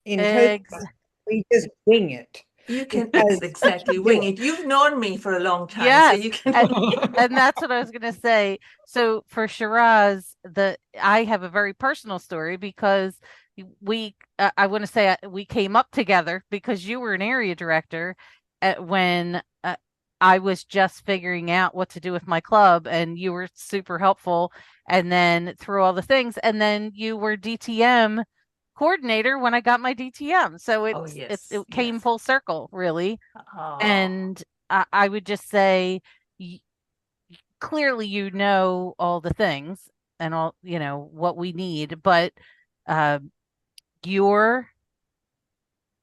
In Ex Toastmasters, we just wing it You can because exactly do wing it. it. You've known me for a long time, so yes, you can. and that's what I was gonna say. So for Shiraz, the I have a very personal story because I want to say we came up together because you were an area director when I was just figuring out what to do with my club, and you were super helpful. And then through all the things, and then you were DTM coordinator when I got my DTM. So Oh, it yes, came yes. full circle, really. Oh, And I would just say, y clearly, all the things and all, what we need, but uh, you're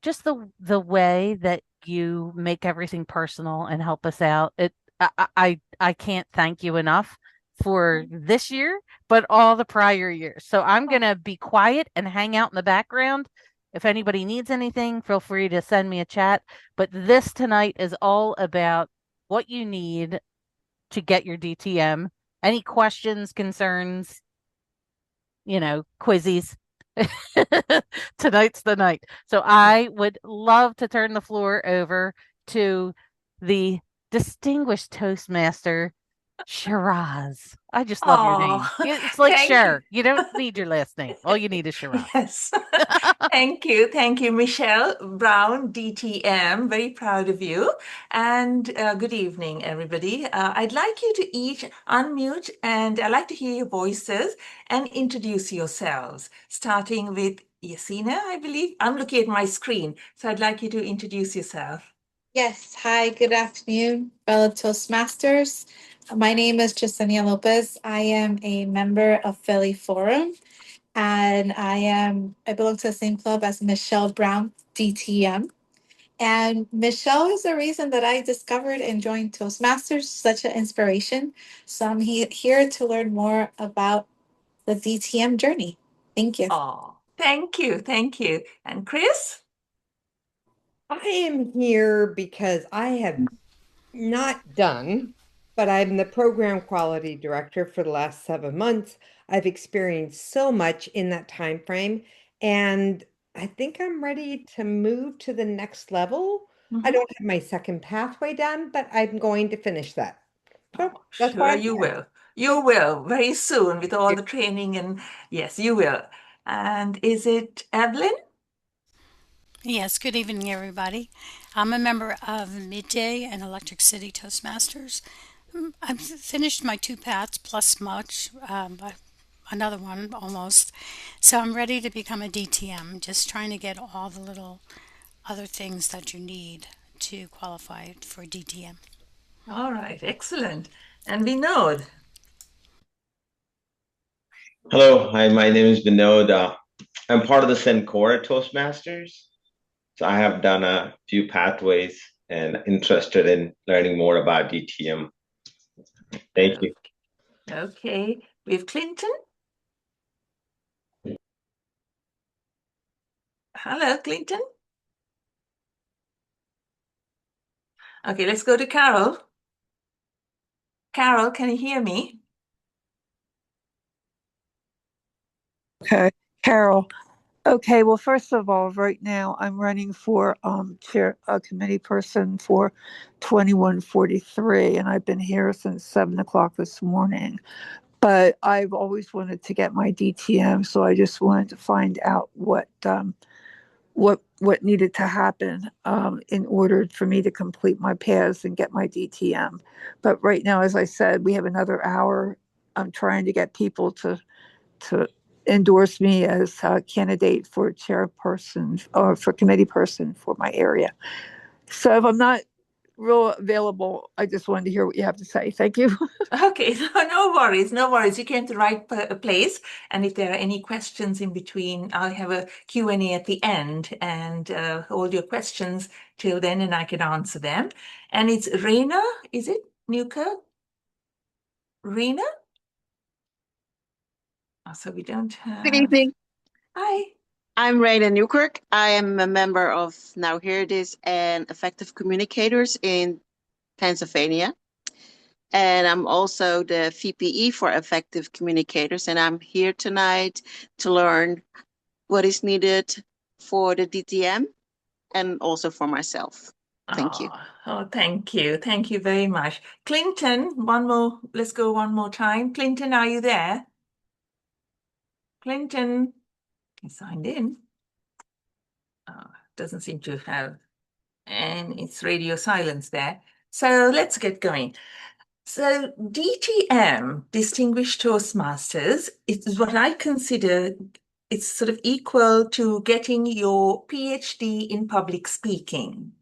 just the way that you make everything personal and help us out. I can't thank you enough for this year, but all the prior years. So I'm gonna be quiet and hang out in the background. If anybody needs anything, feel free to send me a chat. But this tonight is all about what you need to get your DTM. Any questions, concerns, quizzies. Tonight's the night. So yeah. I would love to turn the floor over to the distinguished Toastmaster, Shiraz. I just love your Oh, name. It's like thank you. Cher. You don't need your last name. All you need is Shiraz. Yes. Thank you. Thank you, Michelle Brown, DTM. Very proud of you. And good evening, everybody. I'd like you to each unmute and I'd like to hear your voices and introduce yourselves, starting with Yasina, I believe. I'm looking at my screen, so I'd like you to introduce yourself. Yes, hi, good afternoon, fellow Toastmasters. My name is Jasenia Lopez. I am a member of Philly Forum, and I belong to the same club as Michelle Brown, DTM. And Michelle is the reason that I discovered and joined Toastmasters, such an inspiration. So I'm here to learn more about the DTM journey. Thank you. Oh, thank you. Thank you. And Chris? I am here because I have not done, but I'm the program quality director for the last 7 months. I've experienced so much in that time frame, and I think I'm ready to move to the next level. I Mhm. don't have my second pathway done, but I'm going to finish that. So Oh, that's why sure I'm you here. will. You will very soon with all the training and yes, you will. And is it Evelyn? Yes, good evening, everybody. I'm a member of Midday and Electric City Toastmasters. I've finished my two paths plus much, but another one almost. So I'm ready to become a DTM, just trying to get all the little other things that you need to qualify for DTM. All right, excellent. And Vinod. Hello, hi, my name is Vinod. I'm part of the Sencora Toastmasters. So I have done a few pathways and interested in learning more about DTM. Thank Uh, you. Okay, we have Clinton. Hello, Clinton. Okay, let's go to Carol. Carol, can you hear me? Okay, Carol. Okay, well, first of all, right now I'm running for chair committee person for 2143, and I've been here since 7 o'clock this morning. But I've always wanted to get my DTM, so I just wanted to find out what needed to happen in order for me to complete my paths and get my DTM. But right now, as I said, we have another hour. I'm trying to get people to endorse me as a candidate for chairperson or for committee person for my area. So if I'm not real available, I just wanted to hear what you have to say. Thank you. Okay, no worries, no worries. You came to the right place. And if there are any questions in between, I'll have a Q&A at the end and hold your questions till then and I can answer them. And it's Reina, is it? Newkirk? Reina? Oh, so we don't Good have. evening. Hi. I'm Raina Newkirk. I am a member of Now Here It Is and Effective Communicators in Pennsylvania. And I'm also the VPE for Effective Communicators. And I'm here tonight to learn what is needed for the DTM and also for myself. Thank you. Oh, thank you. Thank you very much. Clinton, let's go one more time. Clinton, are you there? Clinton, he signed in. Doesn't seem to have, and it's radio silence there. So let's get going. So DTM, Distinguished Toastmasters, is what I consider it's sort of equal to getting your PhD in public speaking.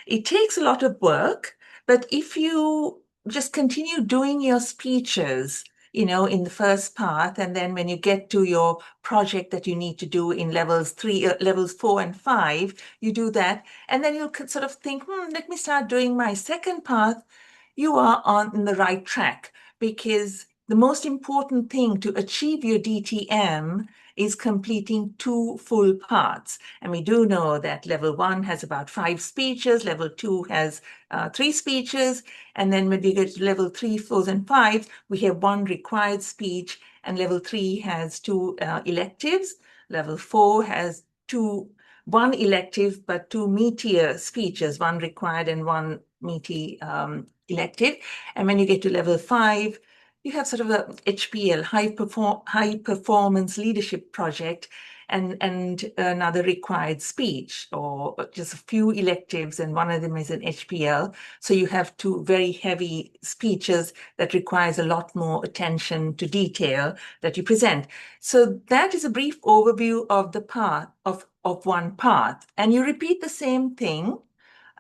It takes a lot of work, but if you just continue doing your speeches, in the first part, and then when you get to your project that you need to do in levels 4 and 5, you do that, and then you'll sort of think, let me start doing my second path. You are on the right track, because the most important thing to achieve your DTM is completing 2 full parts. And we do know that level 1 has about 5 speeches, level 2 has 3 speeches, and then when we get to level 3, 4, and 5, we have 1 required speech, and level 3 has 2 electives. Level 4 has 1 elective, but 2 meatier speeches, 1 required and 1 meaty elective. And when you get to level 5, you have sort of a HPL, high performance leadership project, and another required speech, or just a few electives, and one of them is an HPL. So you have 2 very heavy speeches that requires a lot more attention to detail that you present. So that is a brief overview of the path of one path, and you repeat the same thing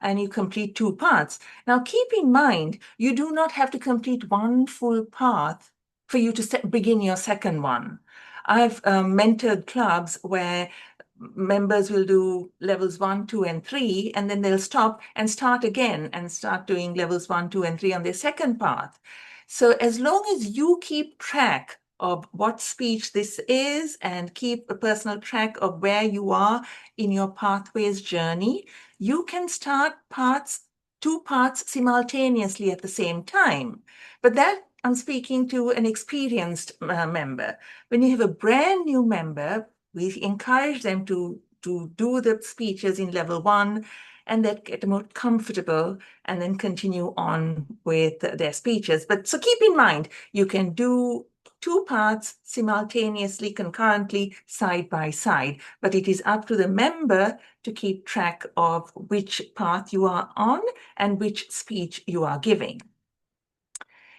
and you complete 2 parts. Now, keep in mind, you do not have to complete 1 full path for you to begin your second one. I've mentored clubs where members will do levels 1, 2, and 3, and then they'll stop and start again and start doing levels 1, 2, and 3 on their second path. So as long as you keep track of what speech this is and keep a personal track of where you are in your pathways journey, you can start 2 parts simultaneously at the same time. But that I'm speaking to an experienced member. When you have a brand new member, we encourage them to do the speeches in level 1 and then get more comfortable and then continue on with their speeches. But so keep in mind, you can do 2 parts simultaneously, concurrently, side by side, but it is up to the member to keep track of which path you are on and which speech you are giving.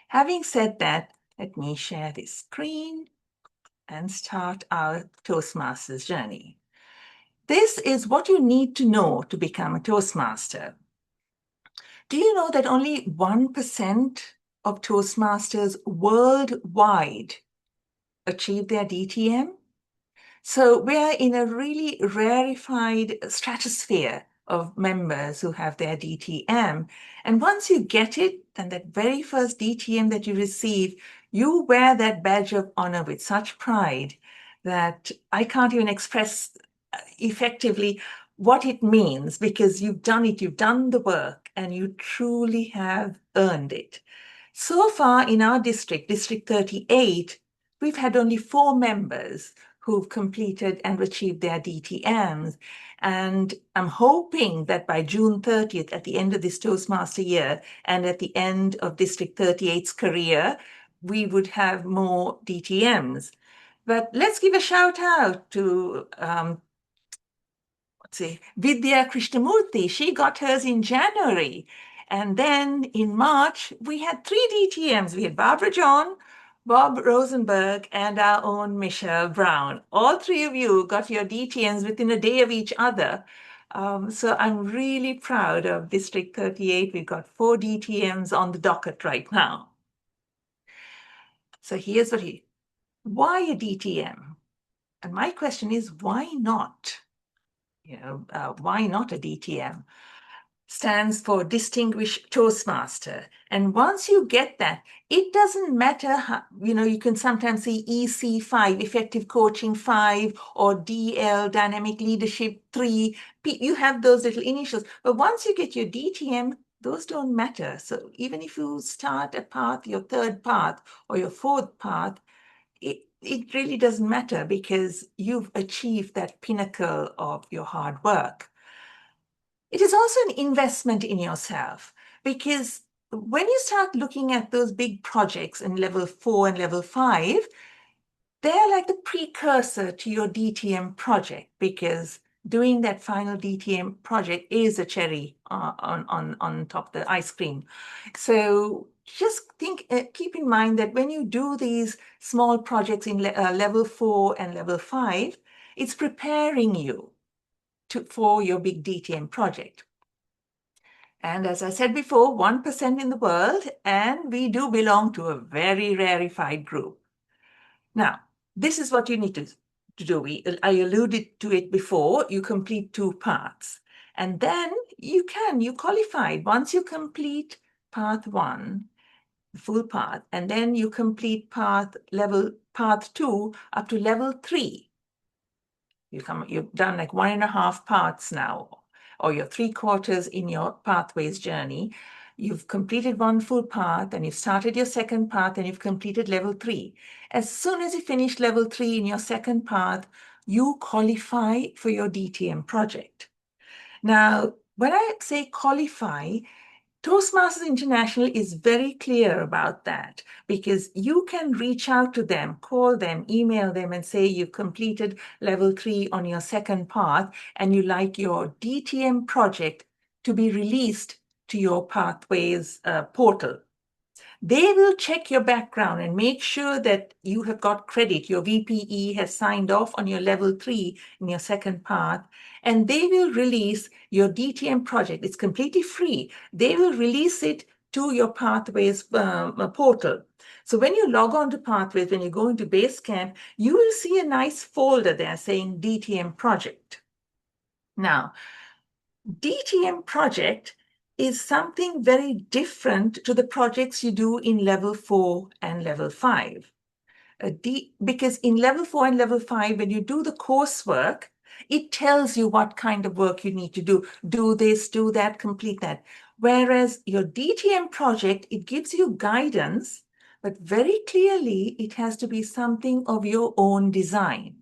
Having said that, let me share this screen and start our Toastmasters journey. This is what you need to know to become a Toastmaster. Do you know that only 1% of Toastmasters worldwide achieve their DTM? So we're in a really rarefied stratosphere of members who have their DTM. And once you get it, then that very first DTM that you receive, you wear that badge of honor with such pride that I can't even express effectively what it means, because you've done it, you've done the work, and you truly have earned it. So far in our district, District 38, we've had only 4 members who've completed and achieved their DTMs. And I'm hoping that by June 30th, at the end of this Toastmaster year, and at the end of District 38's career, we would have more DTMs. But let's give a shout out to Vidya Krishnamurthy. She got hers in January. And then in March, we had 3 DTMs. We had Barbara John, Bob Rosenberg, and our own Michelle Brown. All 3 of you got your DTMs within a day of each other. So I'm really proud of District 38. We've got 4 DTMs on the docket right now. So here's why a DTM? And my question is, why not? Why not a DTM? Stands for Distinguished Toastmaster. And once you get that, it doesn't matter how, you can sometimes see EC5, Effective Coaching 5, or DL, Dynamic Leadership 3. You have those little initials. But once you get your DTM, those don't matter. So even if you start a path, your 3rd path or your 4th path, it really doesn't matter because you've achieved that pinnacle of your hard work. It is also an investment in yourself because when you start looking at those big projects in level 4 and level 5, they're like the precursor to your DTM project because doing that final DTM project is a cherry on top of the ice cream. So just keep in mind that when you do these small projects in level 4 and level 5, it's preparing you for your big DTM project. And as I said before, 1% in the world, and we do belong to a very rarefied group. Now, this is what you need to do. I alluded to it before. You complete 2 parts. And then you qualified. Once you complete path 1, the full path, and then you complete path 2 up to level 3. You've done like 1.5 parts now, or you're 3/4 in your pathways journey. You've completed 1 full path and you've started your second path and you've completed level 3. As soon as you finish level 3 in your second path, you qualify for your DTM project. Now, when I say qualify, Toastmasters International is very clear about that because you can reach out to them, call them, email them, and say you've completed level 3 on your second path and you like your DTM project to be released to your Pathways portal. They will check your background and make sure that you have got credit. Your VPE has signed off on your level 3 in your second path, and they will release your DTM project. It's completely free. They will release it to your Pathways portal. So when you log on to Pathways, when you go into Basecamp, you will see a nice folder there saying DTM project. Now, DTM project is something very different to the projects you do in level 4 and level 5. Because in level 4 and level 5, when you do the coursework, it tells you what kind of work you need to do. Do this, do that, complete that. Whereas your DTM project, it gives you guidance, but very clearly it has to be something of your own design.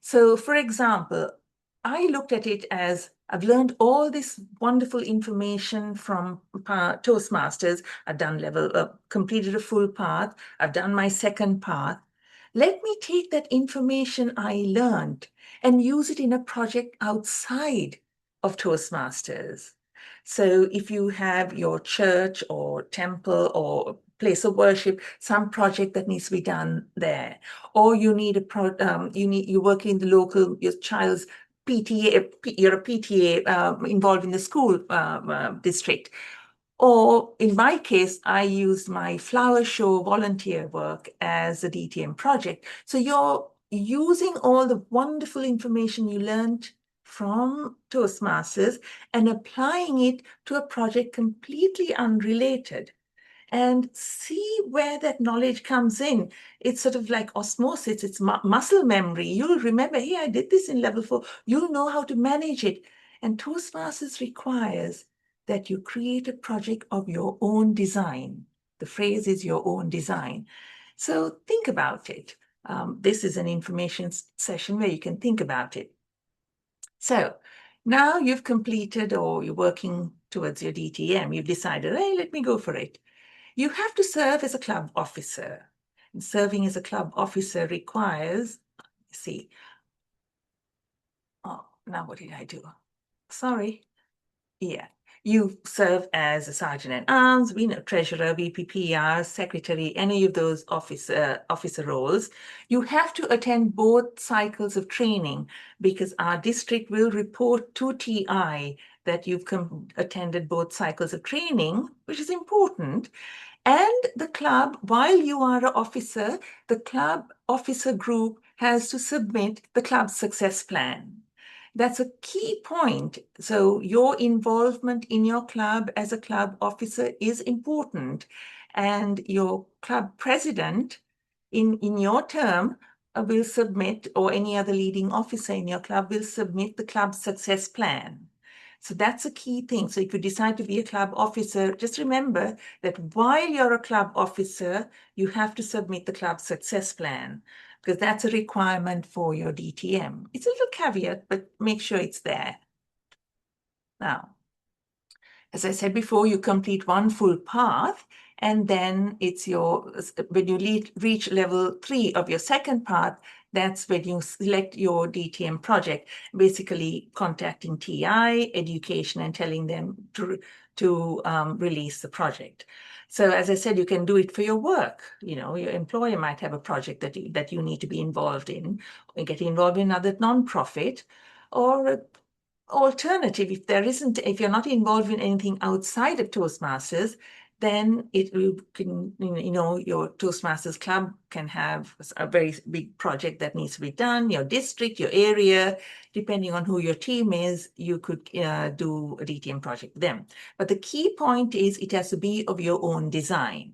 So for example, I looked at it as I've learned all this wonderful information from Toastmasters. I've done completed a full path. I've done my second path. Let me take that information I learned and use it in a project outside of Toastmasters. So if you have your church or temple or place of worship, some project that needs to be done there, or you need you work in the local, your child's PTA, you're a PTA involved in the school district. Or in my case, I used my flower show volunteer work as a DTM project. So you're using all the wonderful information you learned from Toastmasters and applying it to a project completely unrelated, and see where that knowledge comes in. It's sort of like osmosis, it's muscle memory. You'll remember, hey, I did this in level 4. You'll know how to manage it. And Toastmasters requires that you create a project of your own design. The phrase is your own design. So think about it. This is an information session where you can think about it. So now you've completed, or you're working towards your DTM. You've decided, hey, let me go for it. You have to serve as a club officer. And serving as a club officer requires, now what did I do? Sorry. Yeah. You serve as a sergeant at arms, treasurer, VPPR, secretary, any of those officer roles. You have to attend both cycles of training because our district will report to TI that you've attended both cycles of training, which is important. And the club, while you are an officer, the club officer group has to submit the club success plan. That's a key point. So your involvement in your club as a club officer is important. And your club president in your term will submit, or any other leading officer in your club will submit the club success plan. So that's a key thing. So if you decide to be a club officer, just remember that while you're a club officer, you have to submit the club success plan, because that's a requirement for your DTM. It's a little caveat, but make sure it's there. Now, as I said before, you complete one full path, and then it's when you reach level 3 of your second path, that's when you select your DTM project, basically contacting TI, education, and telling them to release the project. So as I said, you can do it for your work. Your employer might have a project that you need to be involved in, or get involved in another nonprofit, or alternative, if you're not involved in anything outside of Toastmasters, then your Toastmasters club can have a very big project that needs to be done. Your district, your area, depending on who your team is, you could do a DTM project with them. But the key point is it has to be of your own design.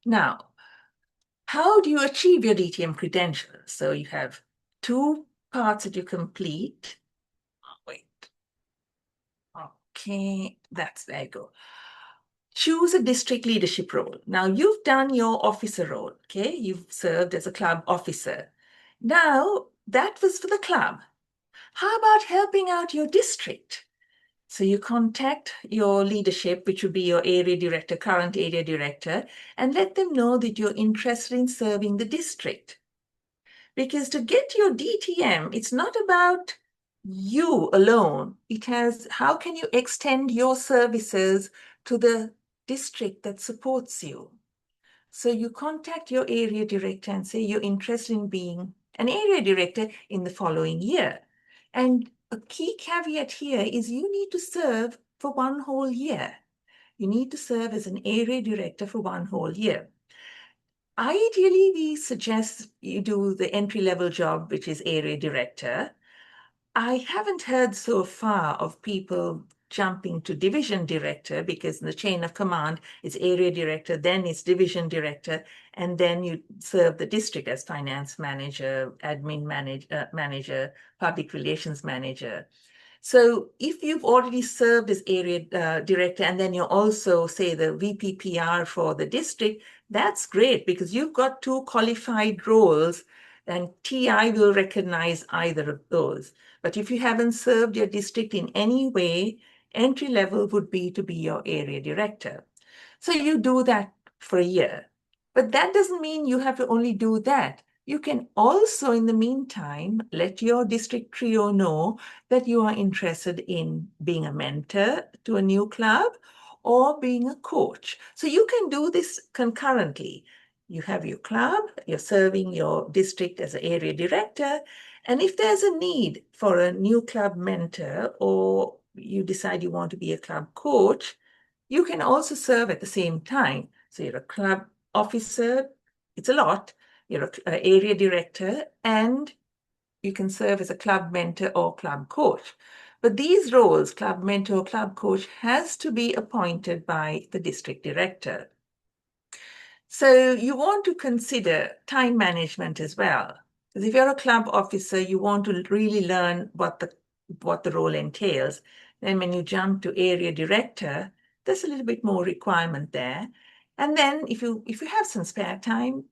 Now, how do you achieve your DTM credentials? So you have 2 parts that you complete. Wait. Okay, there you go. Choose a district leadership role. Now you've done your officer role, okay? You've served as a club officer. Now that was for the club. How about helping out your district? So you contact your leadership, which would be your area director, current area director, and let them know that you're interested in serving the district. Because to get your DTM, it's not about you alone. It has, how can you extend your services to the district that supports you? So you contact your area director and say you're interested in being an area director in the following year. And a key caveat here is you need to serve for 1 whole year. You need to serve as an area director for 1 whole year. Ideally, we suggest you do the entry-level job, which is area director. I haven't heard so far of people jumping to division director, because in the chain of command, it's area director, then it's division director, and then you serve the district as finance manager, admin manager, public relations manager. So if you've already served as area director, and then you're also, say, the VPPR for the district, that's great, because you've got 2 qualified roles, and TI will recognize either of those. But if you haven't served your district in any way, entry level would be to be your area director. So you do that for a year. But that doesn't mean you have to only do that. You can also, in the meantime, let your district trio know that you are interested in being a mentor to a new club or being a coach. So you can do this concurrently. You have your club, you're serving your district as an area director, and if there's a need for a new club mentor, or you decide you want to be a club coach, you can also serve at the same time. So you're a club officer, it's a lot, you're an area director, and you can serve as a club mentor or club coach. But these roles, club mentor or club coach, has to be appointed by the district director. So you want to consider time management as well. Because if you're a club officer, you want to really learn what the role entails. Then when you jump to area director, there's a little bit more requirement there. And then if you have some spare time,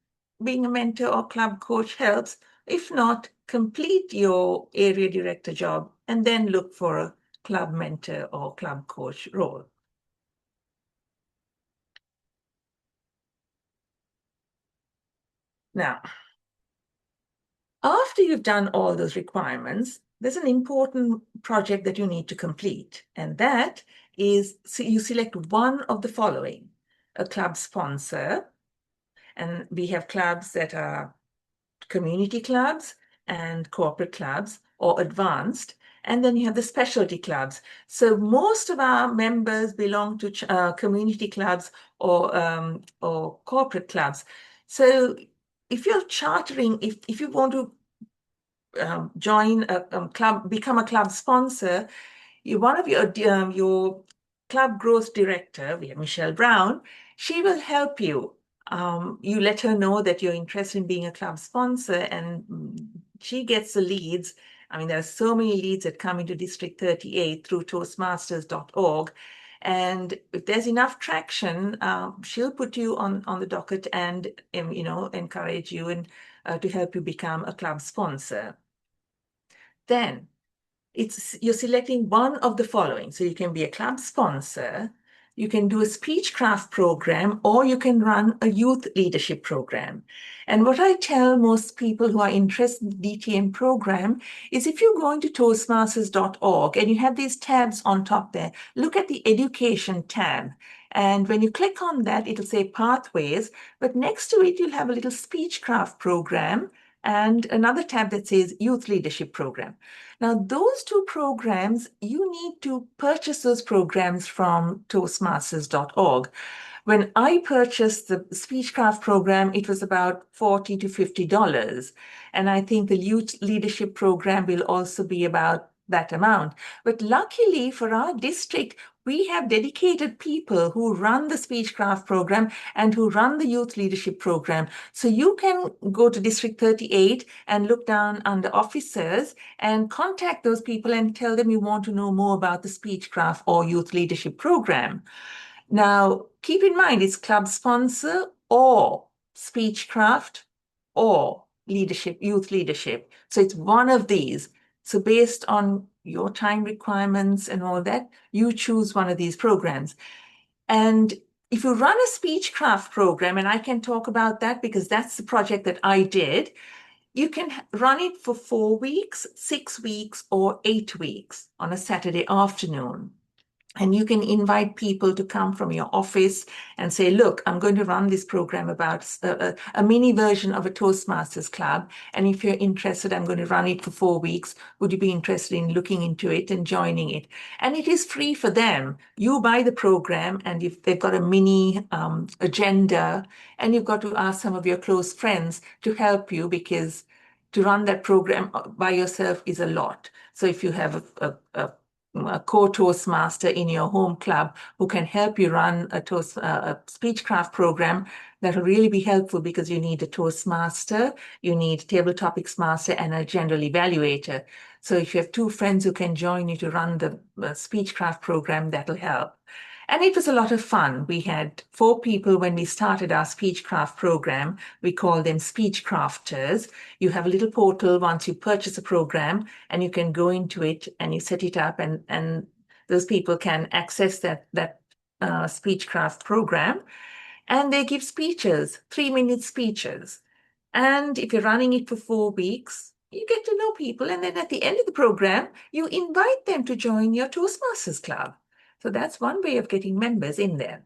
being a mentor or club coach helps. If not, complete your area director job and then look for a club mentor or club coach role. Now, after you've done all those requirements, there's an important project that you need to complete. And that is, so you select one of the following: a club sponsor. And we have clubs that are community clubs and corporate clubs or advanced. And then you have the specialty clubs. So most of our members belong to community clubs or corporate clubs. So if you're chartering, if you want to join a club, become a club sponsor, one of your club growth director, we have Michelle Brown, she will help you. You let her know that you're interested in being a club sponsor, and she gets the leads I mean, there are so many leads that come into District 38 through Toastmasters.org. And if there's enough traction, she'll put you on the docket and, encourage you and to help you become a club sponsor. Then you're selecting one of the following. So you can be a club sponsor, you can do a speechcraft program, or you can run a youth leadership program. And what I tell most people who are interested in the DTM program is if you go into Toastmasters.org and you have these tabs on top there, look at the education tab. And when you click on that, it'll say pathways, but next to it, you'll have a little speechcraft program and another tab that says youth leadership program. Now, those two programs, you need to purchase those programs from Toastmasters.org. When I purchased the Speechcraft program, it was about $40 to $50. And I think the youth leadership program will also be about that amount. But luckily for our district, we have dedicated people who run the Speechcraft program and who run the youth leadership program. So you can go to District 38 and look down under officers and contact those people and tell them you want to know more about the Speechcraft or youth leadership program. Now, keep in mind, it's club sponsor or Speechcraft or leadership, youth leadership. So it's one of these. So based on your time requirements and all that, you choose one of these programs. And if you run a Speechcraft program, and I can talk about that because that's the project that I did, you can run it for 4 weeks, 6 weeks, or 8 weeks on a Saturday afternoon. And you can invite people to come from your office and say, look, I'm going to run this program about a mini version of a Toastmasters club. And if you're interested, I'm going to run it for 4 weeks. Would you be interested in looking into it and joining it? And it is free for them. You buy the program, and if they've got a mini agenda, and you've got to ask some of your close friends to help you, because to run that program by yourself is a lot. So if you have a co-Toastmaster in your home club who can help you run a Speechcraft program, that will really be helpful, because you need a Toastmaster, you need Table Topics Master, and a General Evaluator. So if you have 2 friends who can join you to run the Speechcraft program, that'll help. And it was a lot of fun. We had 4 people when we started our Speechcraft program. We call them Speechcrafters. You have a little portal once you purchase a program, and you can go into it and you set it up, and those people can access that Speechcraft program. And they give speeches, 3-minute speeches. And if you're running it for 4 weeks, you get to know people. And then at the end of the program, you invite them to join your Toastmasters club. So that's one way of getting members in there.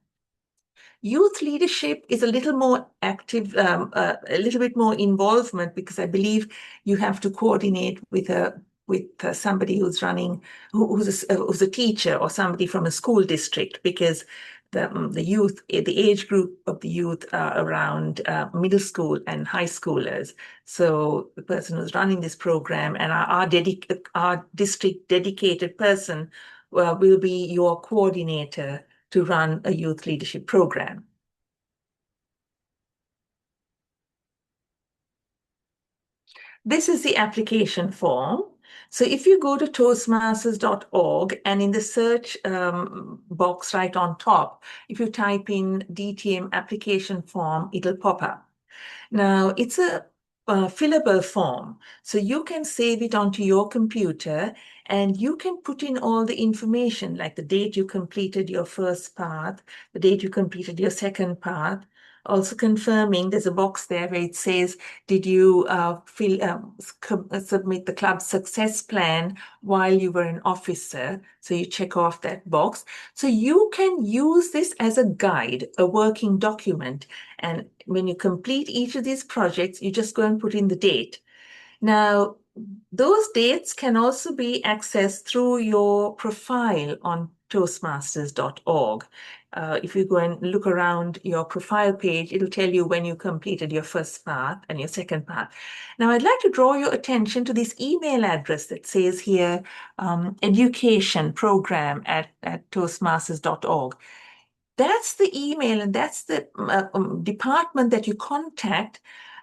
Youth leadership is a little more active, a little bit more involvement, because I believe you have to coordinate with somebody who's running, who's a teacher or somebody from a school district, because the youth, the age group of the youth are around middle school and high schoolers. So the person who's running this program and our district dedicated person will be your coordinator to run a youth leadership program. This is the application form. So if you go to Toastmasters.org, and in the search box right on top, if you type in DTM application form, it'll pop up. Now, it's a fillable form, so you can save it onto your computer, and you can put in all the information, like the date you completed your first part, the date you completed your second part. Also confirming, there's a box there where it says, did you submit the club success plan while you were an officer? So you check off that box. So you can use this as a guide, a working document. And when you complete each of these projects, you just go and put in the date. Now, those dates can also be accessed through your profile on Toastmasters.org. If you go and look around your profile page, it'll tell you when you completed your first part and your second part. Now, I'd like to draw your attention to this email address that says here, education program at Toastmasters.org. That's the email, and that's the department that you contact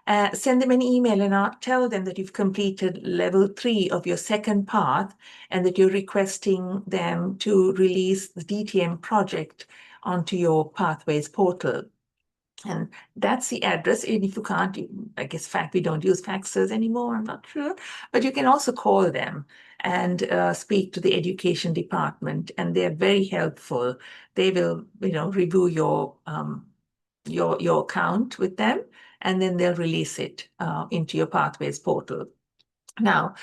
send them an email and tell them that you've completed level 3 of your second path and that you're requesting them to release the DTM project onto your Pathways portal. And that's the address. And if you can't, I guess we don't use faxes anymore, I'm not sure. But you can also call them and speak to the education department, and they're very helpful. They will, review your account with them, and then they'll release it into your Pathways portal. Now,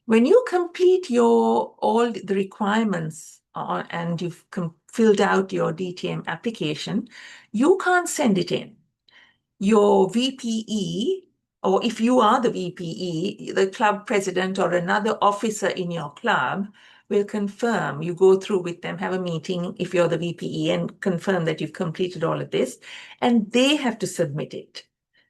when you complete all the requirements and you've filled out your DTM application, you can't send it in. Your VPE, or if you are the VPE, the club president or another officer in your club will confirm. You go through with them, have a meeting if you're the VPE and confirm that you've completed all of this, and they have to submit it.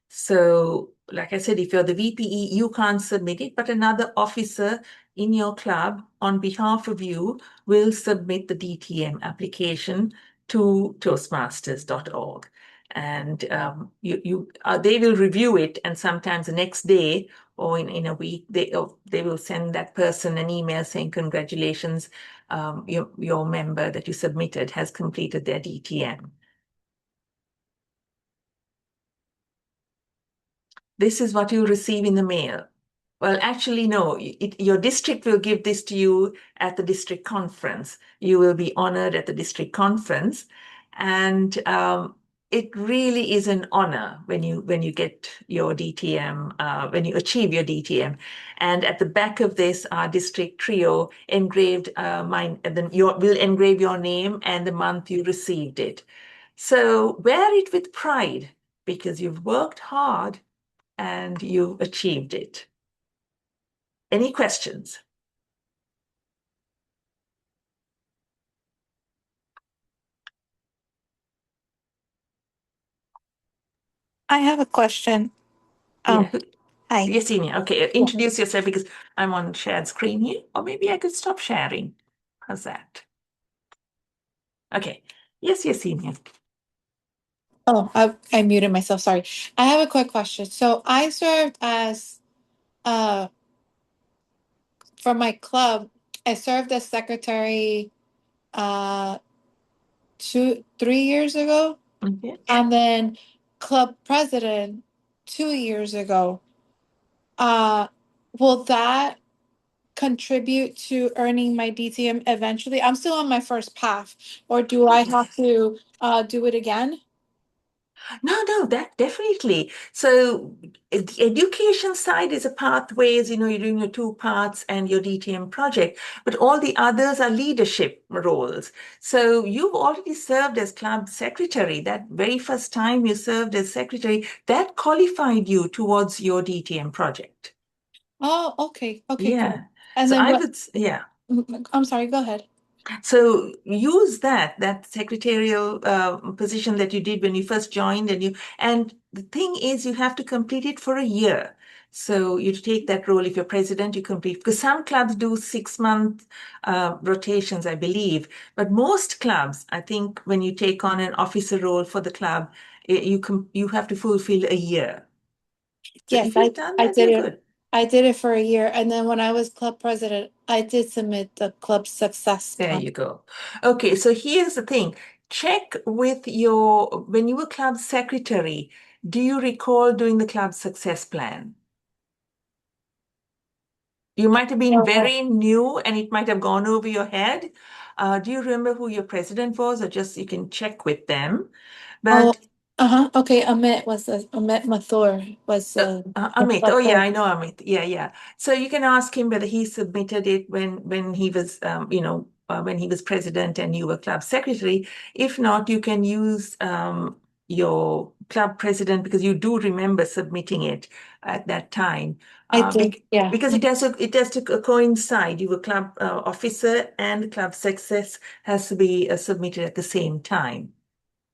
So, like I said, if you're the VPE, you can't submit it, but another officer in your club on behalf of you will submit the DTM application to toastmasters.org. And they will review it, and sometimes the next day or in a week, they will send that person an email saying, congratulations, your member that you submitted has completed their DTM. This is what you receive in the mail. Well, actually, no, your district will give this to you at the district conference. You will be honored at the district conference. And it really is an honor when you get your DTM, when you achieve your DTM. And at the back of this, our district trio engraved will engrave your name and the month you received it. So wear it with pride because you've worked hard and you achieved it. Any questions? I have a question. Yeah. Hi. Yesenia, okay, introduce yourself because I'm on shared screen here, or maybe I could stop sharing. How's that? Okay. Yes, Yesenia. Oh, I muted myself. Sorry. I have a quick question. So I served as, uh, for my club, I served as secretary, uh, 3 years ago, Okay. and then club president 2 years ago. Uh, will that contribute to earning my DTM eventually? I'm still on my first path, or do I have to do it again? No, that definitely. So the education side is a pathways, you're doing your 2 parts and your DTM project, but all the others are leadership roles. So you've already served as club secretary. That very first time you served as secretary, that qualified you towards your DTM project. Oh, okay. Okay, good. Yeah. And So then I what? would, yeah. I'm sorry, go ahead. So use that secretarial position that you did when you first joined, and the thing is you have to complete it for a year. So you take that role if you're president, you complete because some clubs do 6-month rotations, I believe, but most clubs, I think, when you take on an officer role for the club, you have to fulfill a year. So Yes, if you've done I that, did you're it. good. I did it for a year, and then when I was club president, I did submit the club success There plan. you go. Okay, so here's the thing. Check with when you were club secretary, do you recall doing the club success plan? You might have been very new and it might have gone over your head. Do you remember who your president was, or just you can check with them? Oh, But okay. Amit Mathur was Amit, oh yeah, I know Amit. Yeah. So you can ask him whether he submitted it when he was, when he was president and you were club secretary. If not, you can use your club president because you do remember submitting it at that time. I did, yeah. Because it has to coincide. You were club officer and club success has to be submitted at the same time.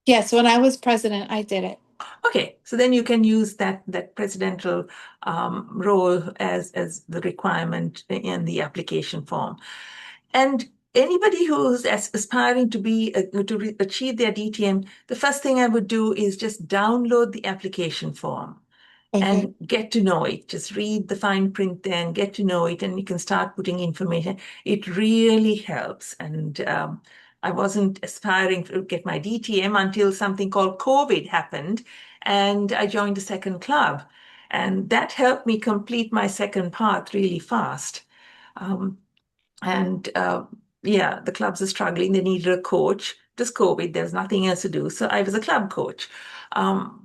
Yes, when I was president, I did it. Okay, so then you can use that presidential role as the requirement in the application form. And anybody who's aspiring to be achieve their DTM, the first thing I would do is just download the application form. and get to know it. Just read the fine print there and get to know it, and you can start putting information. It really helps. And I wasn't aspiring to get my DTM until something called COVID happened, and I joined a second club. And that helped me complete my second path really fast. Um, and yeah, the clubs are struggling. They needed a coach. Just COVID, there was nothing else to do. So I was a club coach.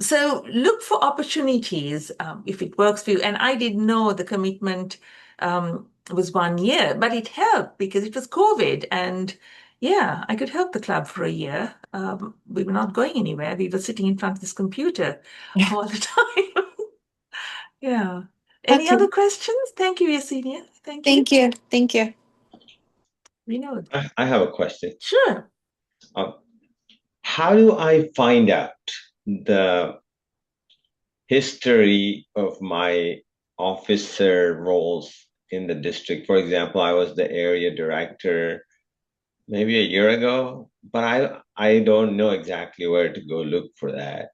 So look for opportunities if it works for you. And I didn't know the commitment was 1 year, but it helped because it was COVID. And yeah, I could help the club for a year. We were not going anywhere. We were sitting in front of this computer all the time. Yeah. Any Okay. other questions? Thank you, Yesenia. Thank you. Thank you. Thank you. We know. I have a question. Sure. Um, how do I find out the history of my officer roles in the district? For example, I was the area director maybe a year ago, but I don't know exactly where to go look for that.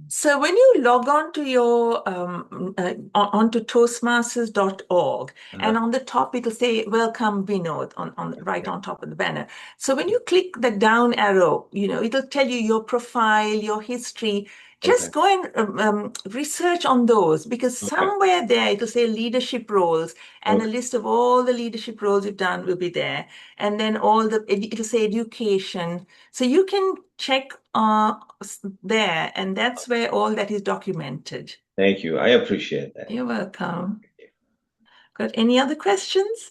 So when you log on to your onto toastmasters.org, and on the top it'll say welcome Vinod on right on top of the banner. So when you click the down arrow, it'll tell you your profile, your history. Okay. Just go and research on those, because Okay. somewhere there it'll say leadership roles, and a Okay. list of all the leadership roles you've done will be there. And then it'll say education. So you can check there, and that's where all that is documented. Thank you. I appreciate that. You're welcome. Got any other questions?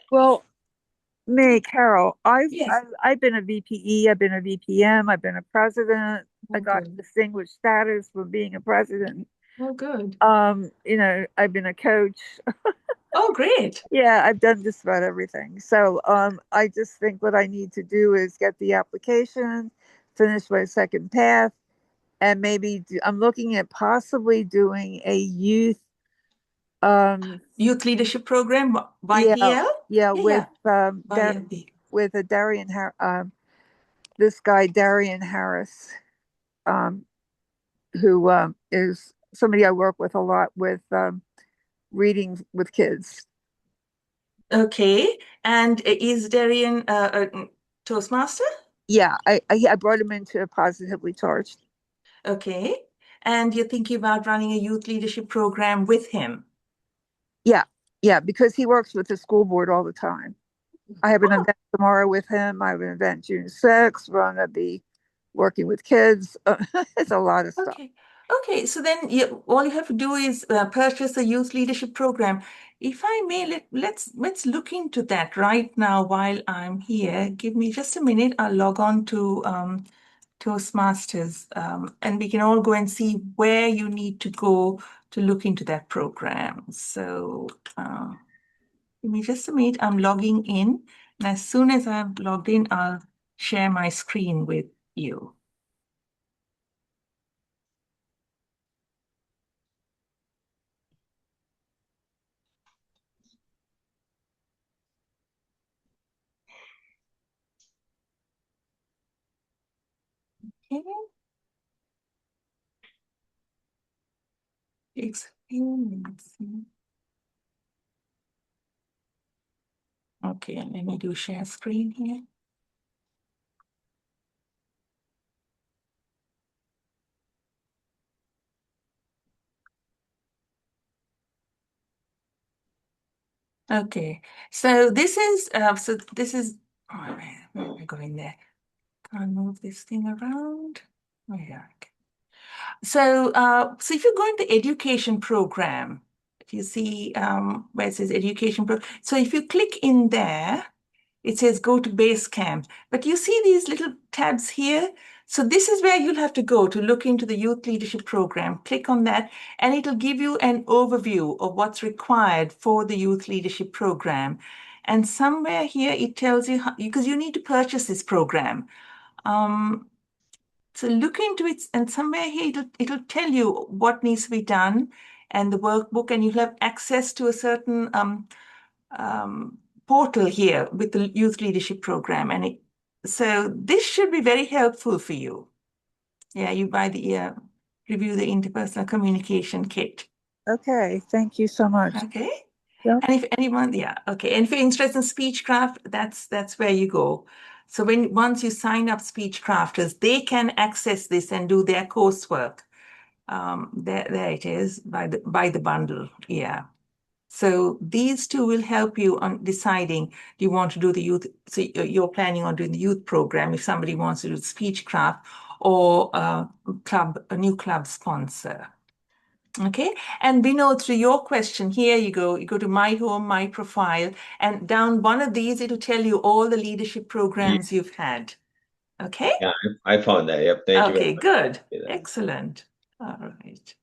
Well, me, Carol, Yes. I've been a VPE, I've been a VPM, I've been a president. I Oh, got good. distinguished status for being a president. Oh, good. I've been a coach. Oh, great. Yeah, I've done just about everything. So I just think what I need to do is get the application, finish my second path, and I'm looking at possibly doing a Youth Leadership Program, yeah YPL? yeah Yeah, YLP. with a this guy Darian Harris, um, who is somebody I work with a lot with reading with kids. Okay. And is Darian a Toastmaster? Yeah, I brought him into Positively Charged. Okay. And you're thinking about running a youth leadership program with him? Yeah, because he works with the school board all the time. I have an Oh, event tomorrow with him. I have an event June 6th where I'm going to be working with kids. It's a lot of stuff. okay. Okay, so then all you have to do is purchase the youth leadership program. If I may, let's look into that right now while I'm here. Give me just a minute. I'll log on to Toastmasters, and we can all go and see where you need to go to look into that program. So give me just a minute. I'm logging in, and as soon as I've logged in, I'll share my screen with you. Okay. Takes a few minutes. Okay, let me do share screen here. Okay, so this is oh, where am I going there? Can't move this thing around. Oh, yeah. Okay. So if you go into the education program, if you see where it says education program, so if you click in there, it says go to Basecamp. But you see these little tabs here? So this is where you'll have to go to look into the youth leadership program. Click on that, and it'll give you an overview of what's required for the youth leadership program. And somewhere here it tells you because you need to purchase this program. So look into it, and somewhere here it'll tell you what needs to be done and the workbook, and you'll have access to a certain portal here with the youth leadership program. So this should be very helpful for you. Yeah, you buy the review the interpersonal communication kit. Okay, thank you so much. Okay. Yep. And if anyone, yeah, okay. And if you're interested in Speechcraft, that's where you go. So once you sign up Speechcrafters, they can access this and do their coursework. There it is by the bundle. Yeah. So these two will help you on deciding, do you want to do the youth? So you're planning on doing the youth program if somebody wants to do Speechcraft or a new club sponsor. Okay, and Vinod, to your question, here you go. You go to My Home, My Profile, and down one of these, it'll tell you all the leadership programs you've had. Okay? Yeah, I found that. Yep. Thank you very Okay, much. good. Yeah. Excellent. All right.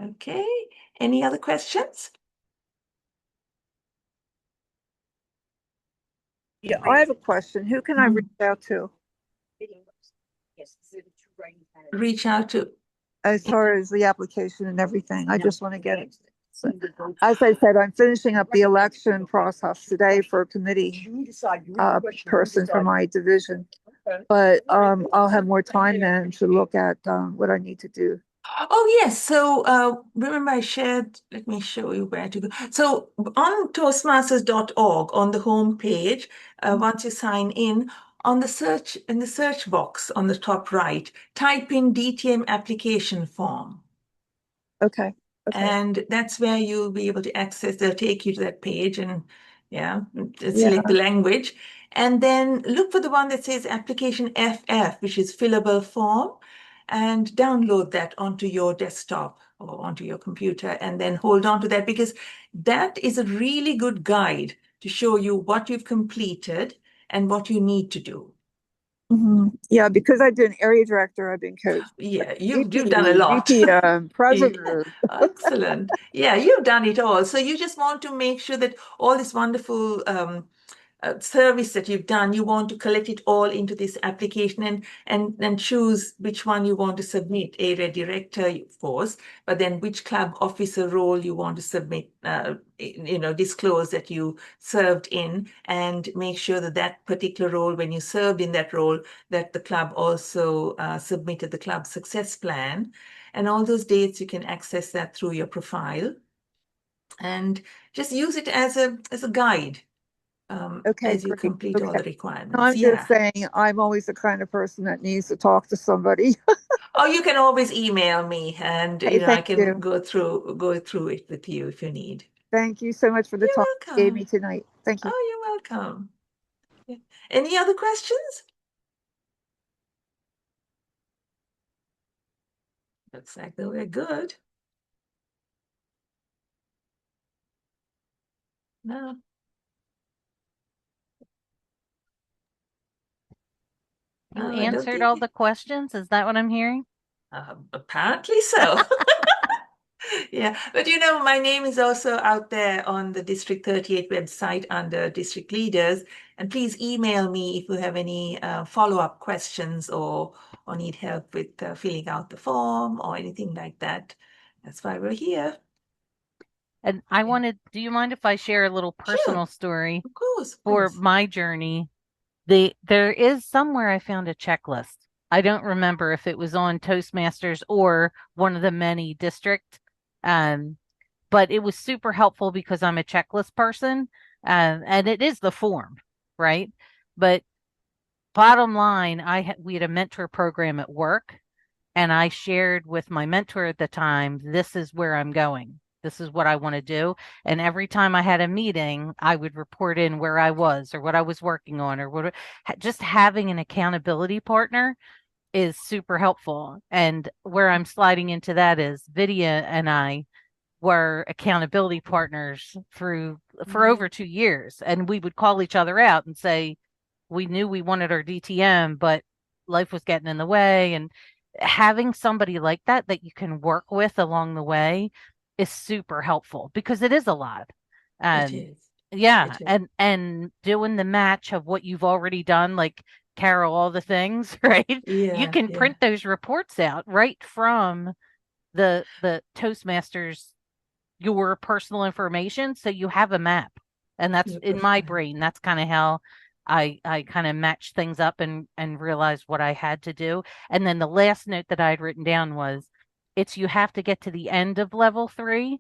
Okay, any other questions? Yeah, I have a question. Who can I reach out to Reach out to, as far as the application and everything? I just want to get it. As I said, I'm finishing up the election process today for a committee person for my division. But I'll have more time then to look at what I need to do. oh yes, so remember I shared, let me show you where to go. So on toastmasters.org, on the home page, once you sign in, on in the search box on the top right, type in DTM application form. Okay. And that's where you'll be able to access, they'll take you to that page and select the language. And then look for the one that says application FF, which is fillable form, and download that onto your desktop or onto your computer, and then hold on to that, because that is a really good guide to show you what you've completed and what you need to do. Mm-hmm. Yeah, because I've been area director, I've been coach. Yeah, you've done a lot. DTM, president. Excellent. Yeah, you've done it all. So you just want to make sure that all this wonderful service that you've done, you want to collect it all into this application and choose which one you want to submit, area director, of course, but then which club officer role you want to submit, disclose that you served in, and make sure that that particular role, when you served in that role, that the club also submitted the club success plan. And all those dates, you can access that through your profile and just use it as a guide Okay, as you great. complete all the requirements. I'm Yeah. just saying, I'm always the kind of person that needs to talk to somebody. Oh, you can always email me, and Hey, I thank can you. go through it with you if you need. Thank you so much for the You're talk you gave me welcome. tonight. Thank you. Oh, you're welcome. Yeah. Any other questions? Looks like they were good. No. You I don't answered think all the questions? Is that what I'm hearing? apparently so. Yeah, but my name is also out there on the District 38 website under District Leaders. And please email me if you have any follow-up questions or need help with filling out the form or anything like that. That's why we're here. And do you mind if I share a little personal story Of course, of for course. my journey? There is somewhere I found a checklist. I don't remember if it was on Toastmasters or one of the many district, but it was super helpful because I'm a checklist person, and it is the form, right? But bottom line, we had a mentor program at work, and I shared with my mentor at the time, this is where I'm going. This is what I want to do. And every time I had a meeting, I would report in where I was or what I was working on or just having an accountability partner is super helpful. And where I'm sliding into that is Vidya and I were accountability partners for over 2 years. And we would call each other out and say, we knew we wanted our DTM, but life was getting in the way. And having somebody like that you can work with along the way is super helpful because it is a lot. It And is. yeah, It is. and doing the match of what you've already done, like Carol, all the things, right? You Yeah, can yeah. print those reports out right from the Toastmasters, your personal information, so you have a map. And that's Your in my profile. brain, that's kind of how I kind of matched things up and realized what I had to do. And then the last note that I had written down was, it's you have to get to the end of level 3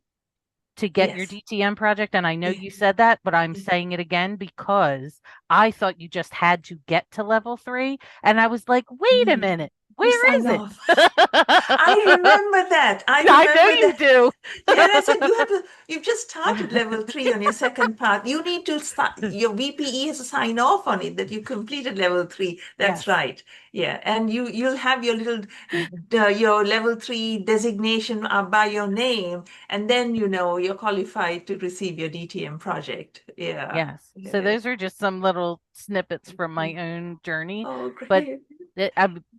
to get your Yes. DTM project. And I know Yeah. you said that, but I'm Yeah. saying it again because I thought you just had to get to level 3. And I was like, wait a No, minute, you where sign is it? off. I remember that. I I know remember you that. do. Yeah, and I said you've just started level 3 on your second part. You need to start, your VPE has to sign off on it that you completed level 3. That's Yes. right. Yeah, and you'll have your little your level 3 designation by your name, and then you're qualified to receive your DTM project. Yeah. Yes. So Yeah. those are just some little snippets from my own journey. Oh, But great.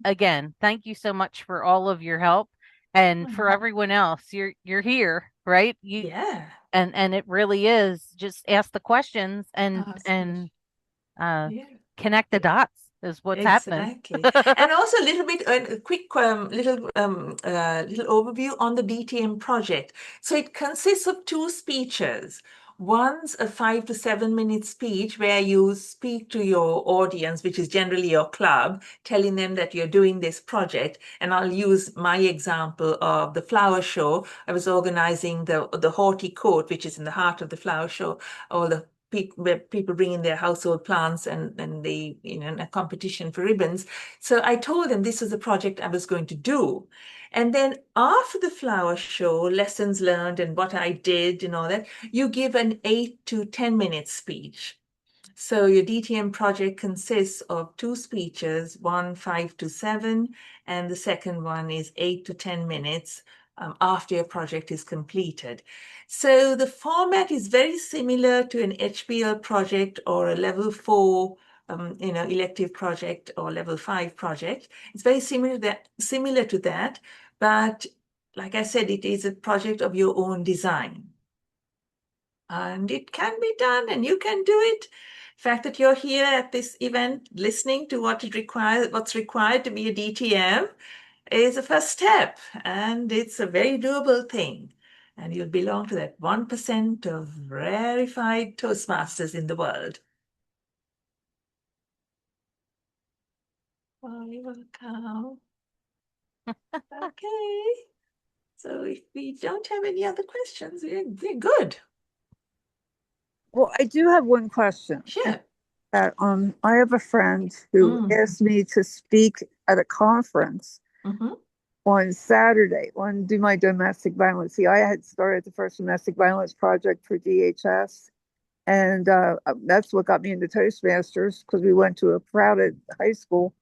again, thank you so much for all of your help. And for everyone else, you're here, right? Yeah. And it really is just ask the questions Ask and questions. uh Yeah. connect the dots is what's happening. Exactly. And also a little bit, a quick little overview on the DTM project. So it consists of two speeches. One's a 5 to 7 minute speech where you speak to your audience, which is generally your club, telling them that you're doing this project. And I'll use my example of the flower show. I was organizing the horticourt, which is in the heart of the flower show, all the where people bring in their household plants and they in a competition for ribbons. So I told them this was the project I was going to do. And then after the flower show, lessons learned and what I did and all that, you give an 8 to 10 minute speech. So your DTM project consists of two speeches, one 5 to 7, and the second one is 8 to 10 minutes after your project is completed. So the format is very similar to an HPL project or a level 4 elective project or level 5 project. It's very similar to that, but like I said, it is a project of your own design. And it can be done, and you can do it. The fact that you're here at this event listening to what's required to be a DTM is a first step, and it's a very doable thing. And you'll belong to that 1% of rarefied Toastmasters in the world. Oh, you're welcome. Okay. So if we don't have any other questions, we're good. Well, I do have one question. Sure. That I have a friend who asked me to speak at a conference Mm-hmm. on Saturday on do my domestic violence. See, I had started the first domestic violence project for DHS, and that's what got me into Toastmasters because we went to a crowded high school,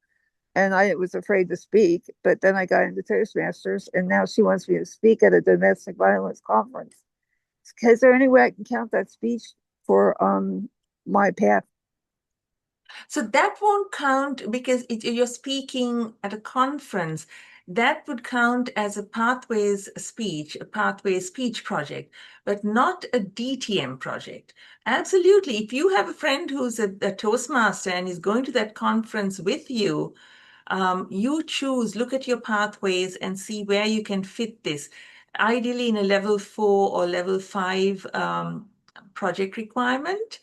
and I was afraid to speak. But then I got into Toastmasters, and now she wants me to speak at a domestic violence conference. Is there any way I can count that speech for my path? So that won't count because you're speaking at a conference. That would count as a pathways speech, a pathways speech project, but not a DTM project. Absolutely. If you have a friend who's a Toastmaster and is going to that conference with you, you choose, look at your pathways and see where you can fit this. Ideally, in a level 4 or level 5 project requirement,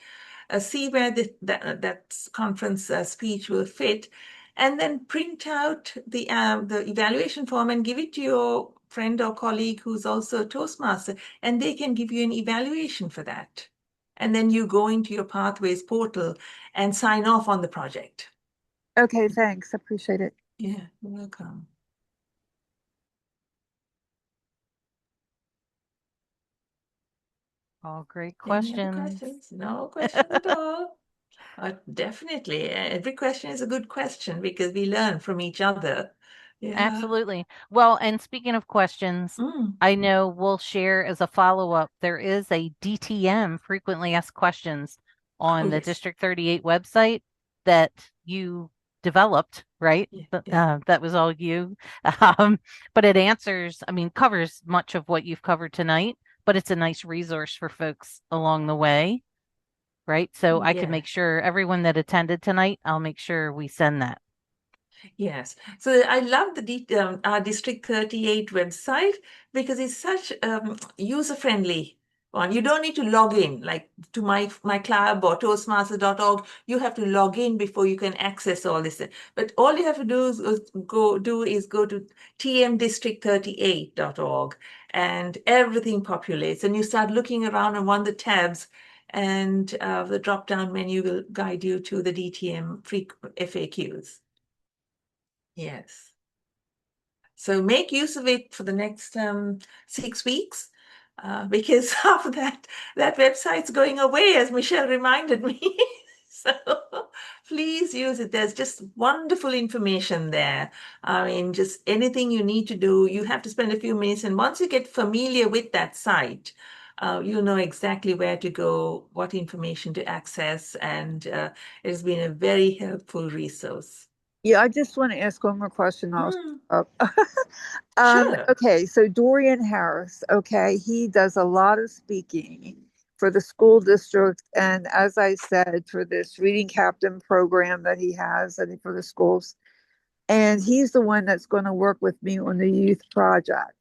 see where that conference speech will fit, and then print out the evaluation form and give it to your friend or colleague who's also a Toastmaster, and they can give you an evaluation for that. And then you go into your Pathways portal and sign off on the project. Okay, thanks. Appreciate it. Yeah, you're welcome. All great Any other questions. questions? No questions at all. Definitely. Every question is a good question because we learn from each other. Yeah. Absolutely. Well, and speaking of questions, Mm. I know we'll share as a follow-up, there is a DTM, frequently asked questions, Oh, on the yes. District 38 website that you developed, right? Yeah. That was all you. But it answers, I mean, covers much of what you've covered tonight, but it's a nice resource for folks along the way, right? So I can Yeah. make sure everyone that attended tonight, I'll make sure we send that. Yes. So I love our District 38 website because it's such user-friendly on. You don't need to log in like to my club or toastmasters.org. You have to log in before you can access all this. But all you have to do is go to tmdistrict38.org, and everything populates, and you start looking around on one of the tabs, and the drop-down menu will guide you to the DTM FAQs. Yes. So make use of it for the next 6 weeks, because after that website's going away, as Michelle reminded me. So please use it. There's just wonderful information there. I mean, just anything you need to do, you have to spend a few minutes. And once you get familiar with that site, you know exactly where to go, what information to access, and it has been a very helpful resource. Yeah, I just want to ask one more question. Sure. Okay, so Dorian Harris, okay, he does a lot of speaking for the school district, and as I said, for this reading captain program that he has, and for the schools, and he's the one that's going to work with me on the youth project.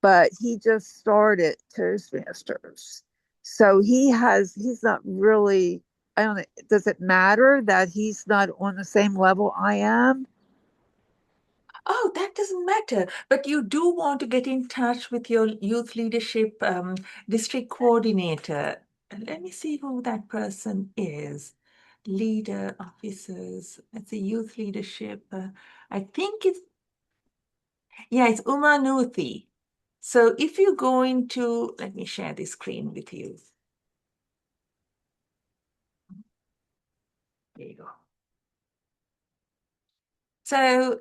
But he just started Toastmasters, so he's not really. I don't know. Does it matter that he's not on the same level I am? Oh, that doesn't matter. But you do want to get in touch with your youth leadership district coordinator. Let me see who that person is. Leader, officers, let's see, youth leadership. I think it's Uma Nuthi. So if you go into, let me share this screen with you. There you go. So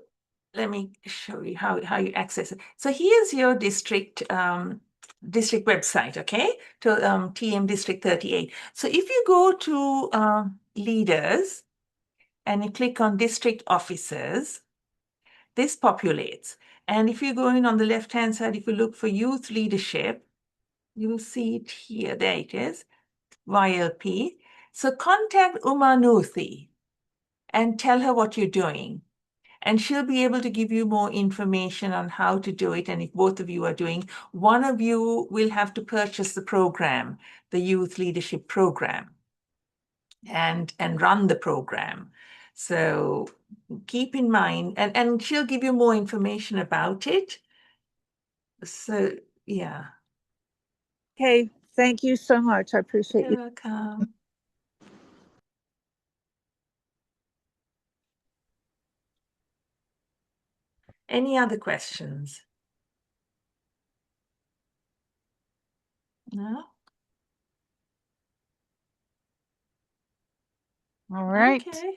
let me show you how you access it. So here's your district website, okay? To TM District 38. So if you go to leaders and you click on district officers, this populates. And if you go in on the left-hand side, if you look for youth leadership, you will see it here. There it is, YLP. So contact Uma Nuthi and tell her what you're doing. And she'll be able to give you more information on how to do it. And if both of you are doing, one of you will have to purchase the program, the youth leadership program, and run the program. So keep in mind, and she'll give you more information about it. So yeah. Okay, thank you so much. I appreciate You're you. welcome. Any other questions? No? All right. Okay,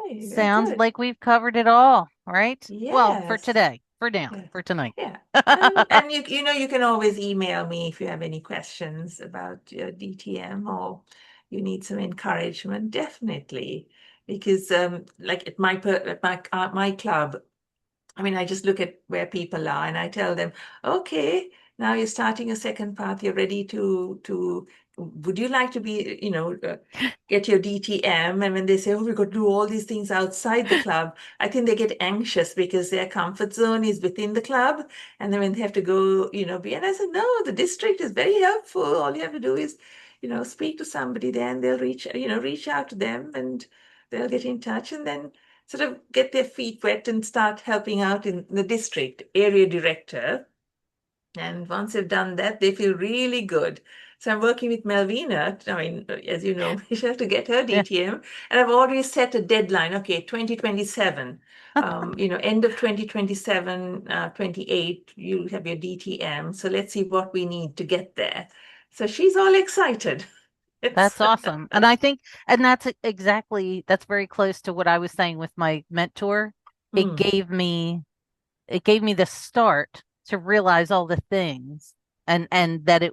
very Sounds good. like we've covered it all, right? Well, for Yes. today, for now, Yeah. for tonight. Yeah. And you can always email me if you have any questions about DTM, or you need some encouragement, definitely. Because like at my club, I mean, I just look at where people are and I tell them, okay, now you're starting a second path. You're ready to. Would you like to be, get your DTM? And when they say, oh, we've got to do all these things outside the club, I think they get anxious because their comfort zone is within the club. And then when they have to go, be, and I said, no, the district is very helpful. All you have to do is, speak to somebody there, and they'll reach out to them, and they'll get in touch, and then sort of get their feet wet and start helping out in the district area director. And once they've done that, they feel really good. So I'm working with Melvina. I mean, as you know, we have to get her Yeah. DTM. And I've already set a deadline. Okay, 2027. End of 2027, 28, you have your DTM. So let's see what we need to get there. So she's all excited. That's awesome. And I think, and that's very close to what I was saying with my mentor. It gave me the start to realize all the things, and that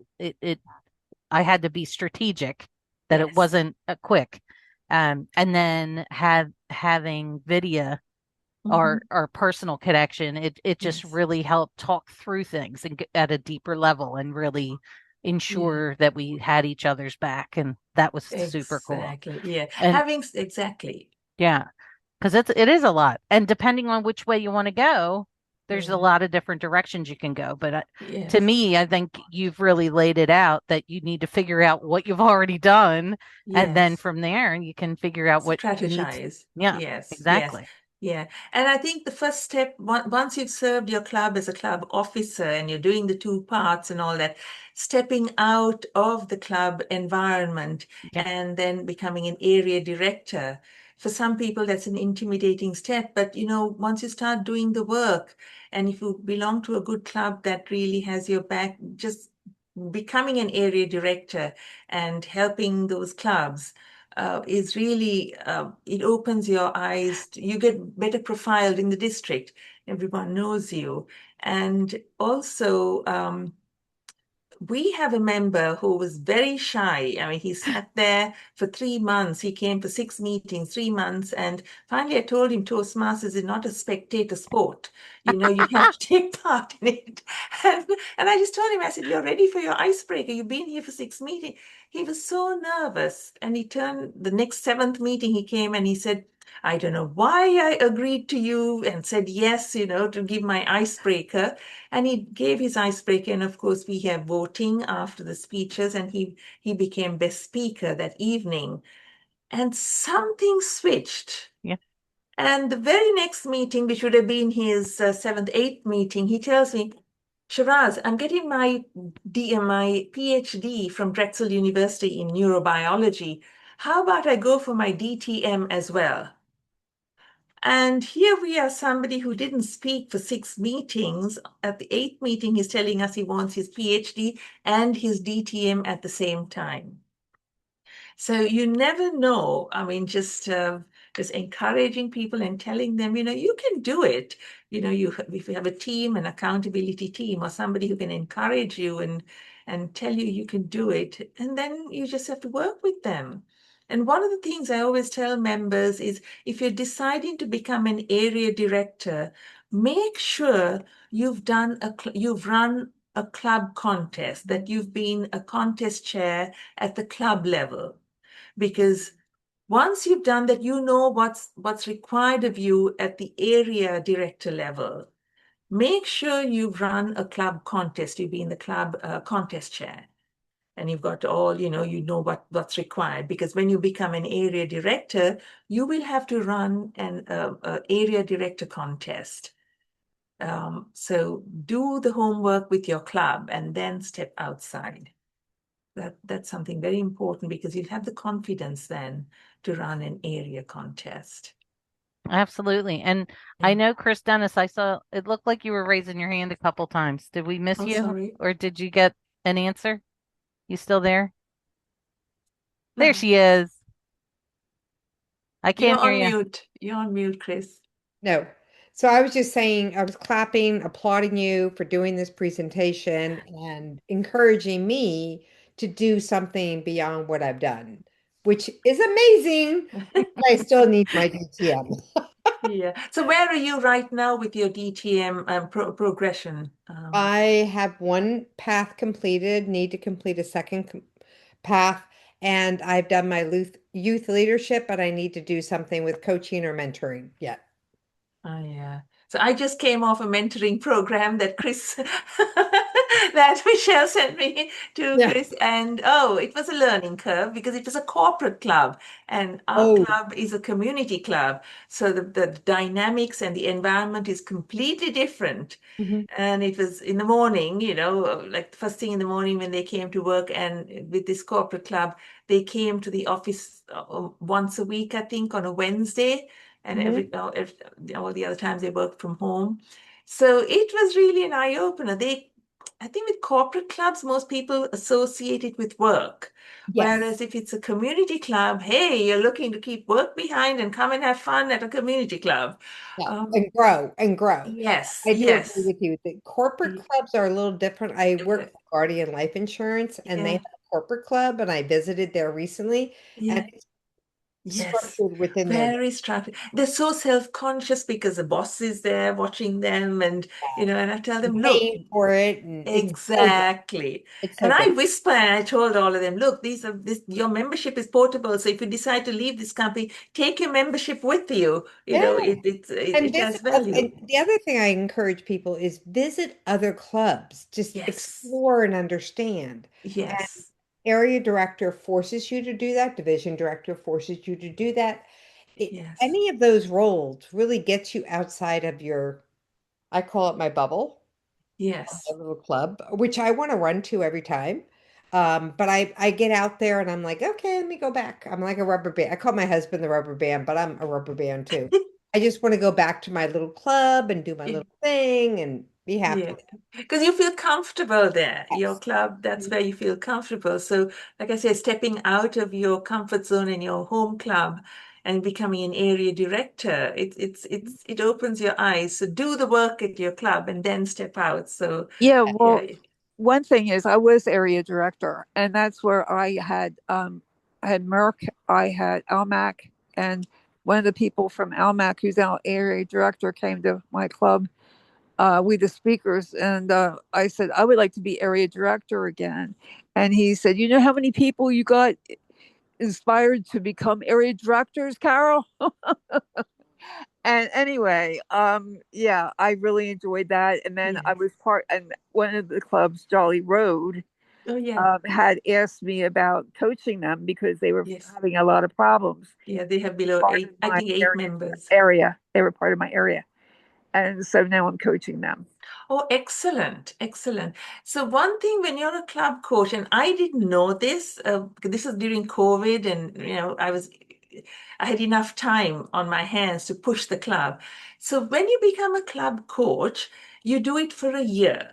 I had to be strategic, that it Yes. wasn't quick. And then having Vidya, our personal connection, it just Yes. really helped talk through things and at a deeper level, and really ensure that we had each other's back, and that was super cool. Exactly. Yeah. And Exactly. yeah, because it is a lot, and depending on which way you want to go, there's a Yeah. lot of different directions you can go. But to Yes. me, I think you've really laid it out that you need to figure out what you've already done. And then Yes. from there, you can figure out what you need to. Strategize. Yeah, Yes, yes. exactly. Yeah. And I think the first step, once you've served your club as a club officer and you're doing the two parts and all that, stepping out of the club environment Yeah. and then becoming an area director. For some people, that's an intimidating step, but once you start doing the work, and if you belong to a good club that really has your back, just becoming an area director and helping those clubs is really, it opens your eyes. You get better profiled in the district. Everyone knows you. And also, we have a member who was very shy. I mean, he sat there for 3 months. He came for 6 meetings, 3 months. And finally, I told him Toastmasters is not a spectator sport. You have to take part in it. And I just told him, I said, you're ready for your icebreaker. You've been here for 6 meetings. He was so nervous. And he turned the next seventh meeting, he came and he said, I don't know why I agreed to you and said yes, to give my icebreaker. And he gave his icebreaker, and of course, we have voting after the speeches, and he became best speaker that evening. And something switched. Yeah. And the very next meeting, which would have been his seventh, eighth meeting, he tells me, Shiraz, I'm getting my PhD from Drexel University in neurobiology. How about I go for my DTM as well? And here we are, somebody who didn't speak for 6 meetings. At the eighth meeting, he's telling us he wants his PhD and his DTM at the same time. So you never know. I mean, just encouraging people and telling them, you can do it. If you have a team, an accountability team, or somebody who can encourage you and tell you you can do it, and then you just have to work with them. And one of the things I always tell members is if you're deciding to become an area director, make sure you've run a club contest, that you've been a contest chair at the club level, because once you've done that, you know what's required of you at the area director level. Make sure you've run a club contest, you've been the club contest chair, and you've got all, what's required, because when you become an area director, you will have to run an area director contest. So do the homework with your club and then step outside. That's something very important, because you'll have the confidence then to run an area contest. Absolutely. And I Yeah. know, Chris Dennis, I saw it looked like you were raising your hand a couple times. Did we miss Oh, you sorry. or did you get an answer? You still there? There No, she is. I you're can't hear on you. mute. You're on mute, Chris. No. So I was just saying, I was clapping, applauding you for doing this presentation and encouraging me to do something beyond what I've done, which is amazing because I still need my DTM. Yeah. So where are you right now with your DTM progression? I have one path completed, need to complete a second path, and I've done my youth leadership, but I need to do something with coaching or mentoring yet. Oh, yeah. So I just came off a mentoring program that that Michelle sent me to Yeah. Chris. And oh, it was a learning curve because it was a corporate club and our Oh, club is a community club. So the dynamics and the environment is completely different. mhm. And it was in the morning, like the first thing in the morning when they came to work. And with this corporate club, they came to the office once a week, I think, on a Wednesday. And Mhm. all the other times they worked from home. So it was really an eye opener. I think with corporate clubs, most people associate it with work. Yes. Whereas if it's a community club, hey, you're looking to keep work behind and come and have fun at a community club. Yeah. Um, And grow and grow. yes, I do agree yes. with you. The corporate clubs are a little different. I work Different. for Guardian Life Insurance and they Yeah, have a corporate club and I visited there recently and yeah. Yes, structured within their very structured. They're so self-conscious because the boss is there watching them, and and I tell them, look, paying for it, and it's so good. exactly. It's so And I good. whisper and I told all of them, look, your membership is portable. So if you decide to leave this company, take your membership with you. Yeah. And It has visit, value. and the other thing I encourage people is visit other clubs. Just Yes, explore and understand. And yes, area director forces you to do that. Division director forces you to do that. yes, Any of those roles really gets you outside of your, I call it my bubble, yes. a little club, which I want to run to every time. But I get out there and I'm like, okay, let me go back. I'm like a rubber band. I call my husband the rubber band, but I'm a rubber band too. I just want to go back to my little club and do my little thing and be Yeah, happy. because you feel comfortable there. Your Yes. club, that's where you feel comfortable. So, like I said, stepping out of your comfort zone in your home club and becoming an area director, it opens your eyes. So do the work at your club and then step out. So, Yeah, yeah, well, one thing is I was area director, and that's where I had Merck, I had Almac, and one of the people from Almac, who's our area director, came to my club. We the speakers, and I said I would like to be area director again, and he said, "You know how many people you got inspired to become area directors, Carol?" And anyway, yeah, I really enjoyed that. And then I yes. was part, and one of the clubs, Jolly Road, Oh, yeah, had asked me about coaching them because they were yes. having a lot of problems. Yeah, they have below Part of eight, I my think eight members. area, they were part of my area, and so now I'm coaching them. Oh, excellent, excellent. So one thing when you're a club coach, and I didn't know this, because this was during COVID, and I had enough time on my hands to push the club. So when you become a club coach, you do it for a year.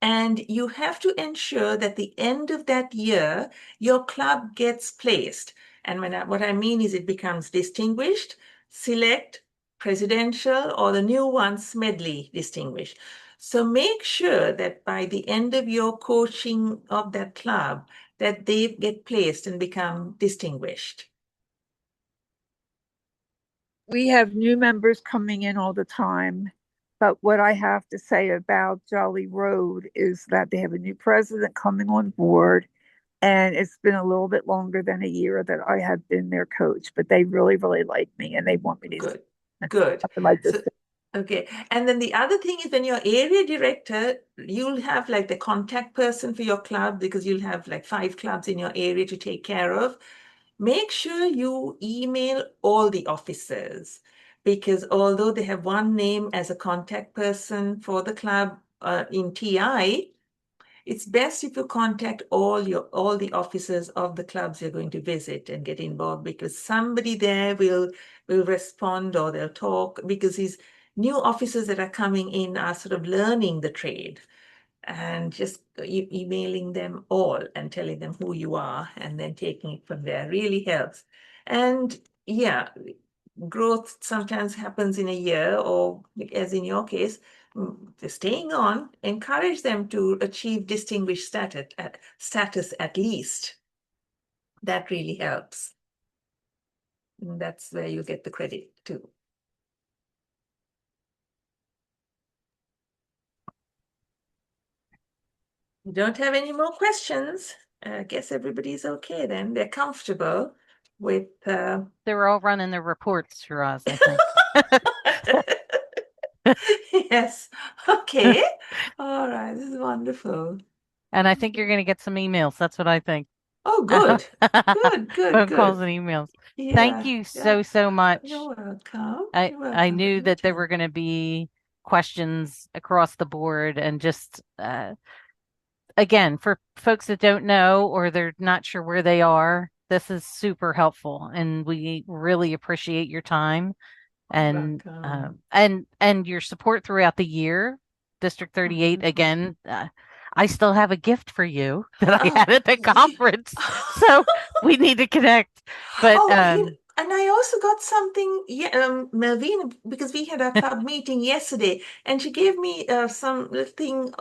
And you have to ensure that the end of that year, your club gets placed. And what I mean is it becomes distinguished, select, presidential, or the new one, Smedley distinguished. So make sure that by the end of your coaching of that club, that they get placed and become distinguished. We have new members coming in all the time. But what I have to say about Jolly Road is that they have a new president coming on board. And it's been a little bit longer than a year that I have been their coach, but they really, really like me and they want me to Good, stay. good. Something like this. So, okay. And then the other thing is when you're area director, you'll have like the contact person for your club because you'll have like 5 clubs in your area to take care of. Make sure you email all the officers because although they have one name as a contact person for the club in TI, it's best if you contact all the officers of the clubs you're going to visit and get involved because somebody there will respond or they'll talk because these new officers that are coming in are sort of learning the trade and just emailing them all and telling them who you are and then taking it from there really helps. And yeah, growth sometimes happens in a year, or as in your case, staying on, encourage them to achieve distinguished status at least. That really helps. And that's where you get the credit too. You don't have any more questions. I guess everybody's okay then. They're comfortable with. They were all running their reports, Shiraz, I think. Yes. Okay. All right. This is wonderful. And I think you're going to get some emails. That's what I think. Oh, good. Good, good, Phone calls good. and emails. Thank Yeah, you yeah. so, so much. You're welcome. I You're I welcome. knew that there Anytime. were going to be questions across the board and just again, for folks that don't know or they're not sure where they are, this is super helpful and we really appreciate your time and Welcome. and your support throughout the year. District 38 again, I still have a gift for you that I Oh, had at the yeah. conference. So we need to connect. But Oh, and I also got something, yeah, Melvina, because we had a club meeting yesterday, and she gave me some thing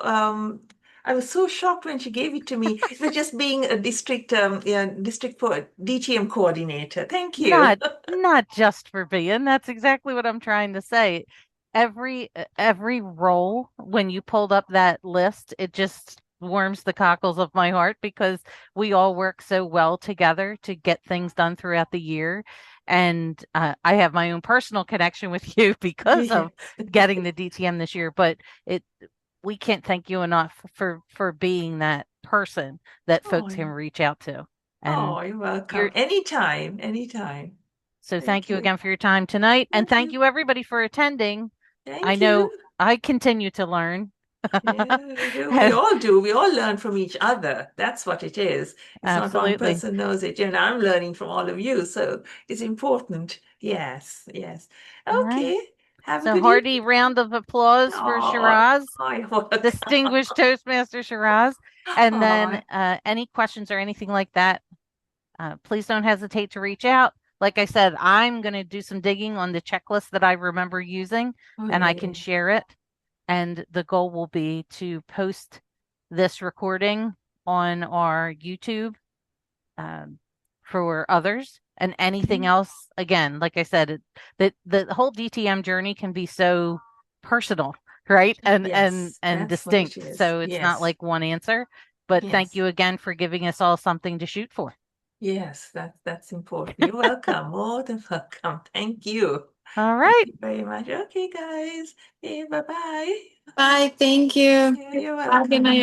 I was so shocked when she gave it to me. It was just being a district DTM coordinator. Thank you. Not just for being. That's exactly what I'm trying to say. Every role, when you pulled up that list, it just warms the cockles of my heart because we all work so well together to get things done throughout the year. And I have my own personal connection with you because of Yes. getting the DTM this year, but it we can't thank you enough for being that person that Oh, folks can reach out to. And oh, you're welcome. you're Anytime, anytime. so thank Thank you you. again for your time tonight, and Thank thank you. you everybody for attending. I Thank know you. I continue to learn. Yeah, we do. We all do. We all learn from each other. That's what it is. It's not one Absolutely. person knows it, and I'm learning from all of you. So it's important. Yes, yes. All right. Okay. Have a So good hearty evening. round of applause for Oh, Shiraz, you're welcome. distinguished Toastmaster Shiraz. And then Oh, any questions or anything like that, please don't hesitate to reach out. Like I said, I'm going to do some digging on the checklist that I remember using, oh and yeah, I yeah. can share it. And the goal will be to post this recording on our YouTube um, for others. And anything Okay. else, again, like I said, the whole DTM journey can be so personal, right? Yes, And that's what it distinct. is. So it's not Yes, like one answer. But thank yes, you again for giving us all something to shoot for. yes. That's important. You're welcome. More than welcome. Thank you. All Thank right. you very much. Okay, guys. Okay, bye-bye. Bye. Thank you. Yeah, you're Have a good welcome. night,